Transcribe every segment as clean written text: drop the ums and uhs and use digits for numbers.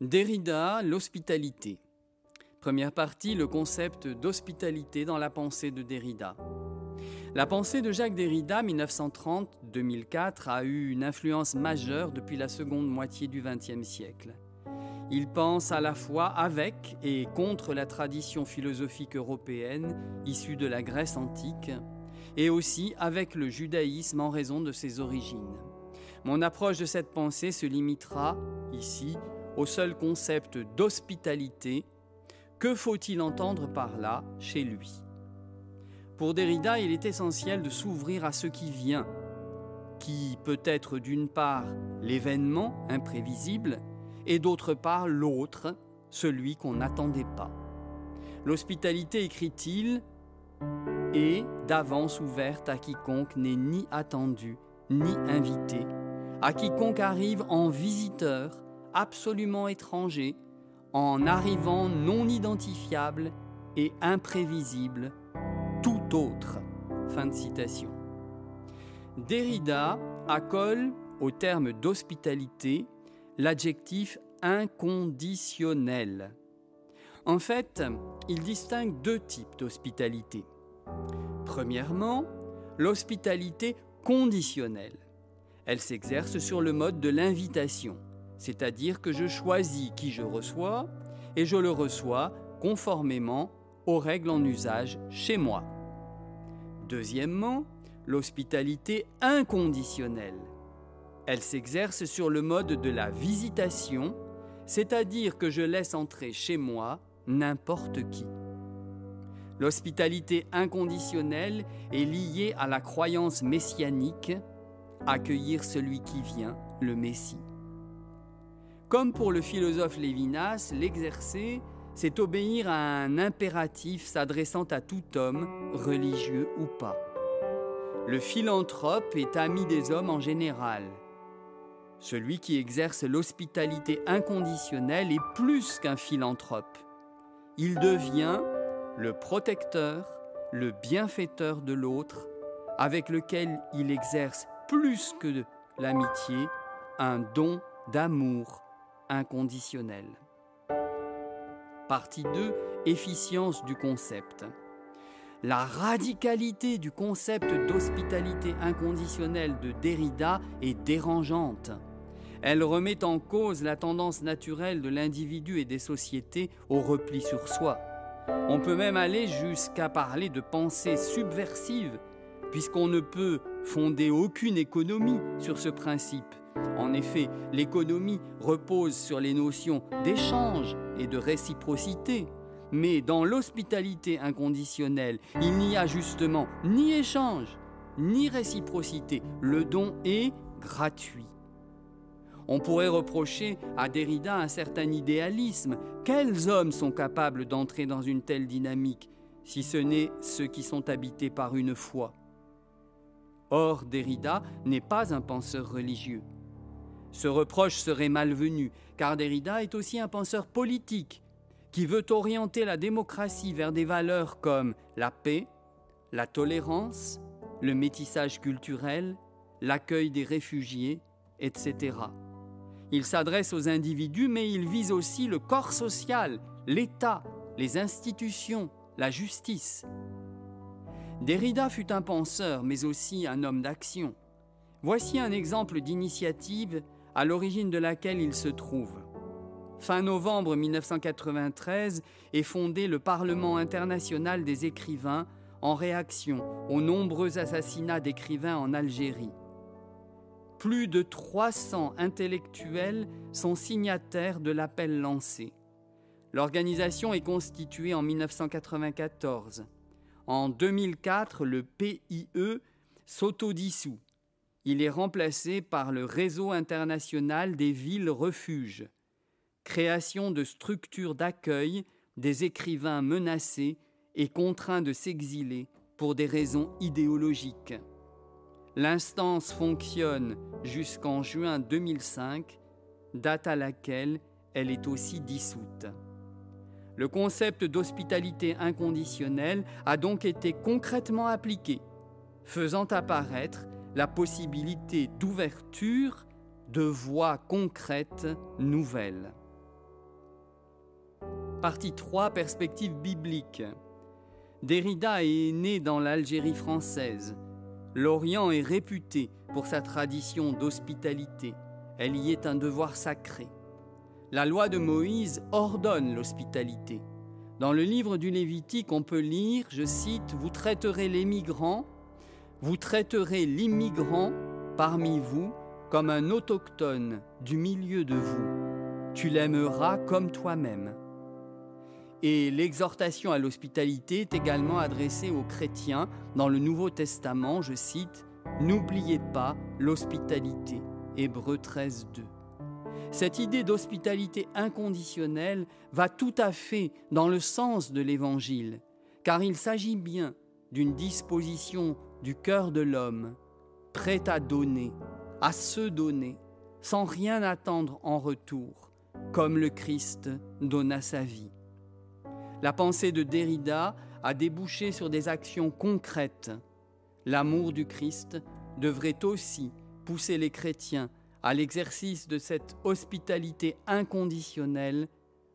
Derrida, l'hospitalité. Première partie, le concept d'hospitalité dans la pensée de Derrida. La pensée de Jacques Derrida, 1930-2004, a eu une influence majeure depuis la seconde moitié du XXe siècle. Il pense à la fois avec et contre la tradition philosophique européenne issue de la Grèce antique, et aussi avec le judaïsme en raison de ses origines. Mon approche de cette pensée se limitera, ici, au seul concept d'hospitalité. Que faut-il entendre par là chez lui ? Pour Derrida, il est essentiel de s'ouvrir à ce qui vient, qui peut être d'une part l'événement imprévisible et d'autre part l'autre, celui qu'on n'attendait pas. L'hospitalité, écrit-il, est d'avance ouverte à quiconque n'est ni attendu ni invité, à quiconque arrive en visiteur, absolument étranger, en arrivant non identifiable et imprévisible, tout autre. Fin de citation. Derrida accole au terme d'hospitalité l'adjectif inconditionnel. En fait, il distingue deux types d'hospitalité. Premièrement, l'hospitalité conditionnelle. Elle s'exerce sur le mode de l'invitation, c'est-à-dire que je choisis qui je reçois et je le reçois conformément aux règles en usage chez moi. Deuxièmement, l'hospitalité inconditionnelle. Elle s'exerce sur le mode de la visitation, c'est-à-dire que je laisse entrer chez moi n'importe qui. L'hospitalité inconditionnelle est liée à la croyance messianique, accueillir celui qui vient, le Messie. Comme pour le philosophe Lévinas, l'exercer, c'est obéir à un impératif s'adressant à tout homme, religieux ou pas. Le philanthrope est ami des hommes en général. Celui qui exerce l'hospitalité inconditionnelle est plus qu'un philanthrope. Il devient le protecteur, le bienfaiteur de l'autre, avec lequel il exerce plus que de l'amitié, un don d'amour inconditionnel. Partie 2, efficience du concept. La radicalité du concept d'hospitalité inconditionnelle de Derrida est dérangeante. Elle remet en cause la tendance naturelle de l'individu et des sociétés au repli sur soi. On peut même aller jusqu'à parler de pensée subversive, puisqu'on ne peut fonder aucune économie sur ce principe. En effet, l'économie repose sur les notions d'échange et de réciprocité. Mais dans l'hospitalité inconditionnelle, il n'y a justement ni échange, ni réciprocité. Le don est gratuit. On pourrait reprocher à Derrida un certain idéalisme. Quels hommes sont capables d'entrer dans une telle dynamique, si ce n'est ceux qui sont habités par une foi ? Or, Derrida n'est pas un penseur religieux. Ce reproche serait malvenu, car Derrida est aussi un penseur politique, qui veut orienter la démocratie vers des valeurs comme la paix, la tolérance, le métissage culturel, l'accueil des réfugiés, etc. Il s'adresse aux individus, mais il vise aussi le corps social, l'État, les institutions, la justice. Derrida fut un penseur, mais aussi un homme d'action. Voici un exemple d'initiative à l'origine de laquelle il se trouve. Fin novembre 1993 est fondé le Parlement international des écrivains en réaction aux nombreux assassinats d'écrivains en Algérie. Plus de 300 intellectuels sont signataires de l'appel lancé. L'organisation est constituée en 1994. En 2004, le PIE s'autodissout. Il est remplacé par le Réseau international des villes refuges. Création de structures d'accueil des écrivains menacés et contraints de s'exiler pour des raisons idéologiques. L'instance fonctionne jusqu'en juin 2005, date à laquelle elle est aussi dissoute. Le concept d'hospitalité inconditionnelle a donc été concrètement appliqué, faisant apparaître la possibilité d'ouverture de voies concrètes nouvelles. Partie 3, perspective biblique. Derrida est né dans l'Algérie française. L'Orient est réputé pour sa tradition d'hospitalité. Elle y est un devoir sacré. La loi de Moïse ordonne l'hospitalité. Dans le livre du Lévitique, on peut lire, je cite, « Vous traiterez l'immigrant parmi vous comme un autochtone du milieu de vous. Tu l'aimeras comme toi-même. » Et l'exhortation à l'hospitalité est également adressée aux chrétiens dans le Nouveau Testament, je cite, « N'oubliez pas l'hospitalité » Hébreux 13, 2. Cette idée d'hospitalité inconditionnelle va tout à fait dans le sens de l'Évangile, car il s'agit bien d'une disposition du cœur de l'homme, prêt à donner, à se donner, sans rien attendre en retour, comme le Christ donna sa vie. La pensée de Derrida a débouché sur des actions concrètes. L'amour du Christ devrait aussi pousser les chrétiens à l'exercice de cette hospitalité inconditionnelle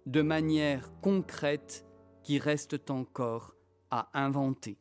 de manière concrète qui reste encore à inventer.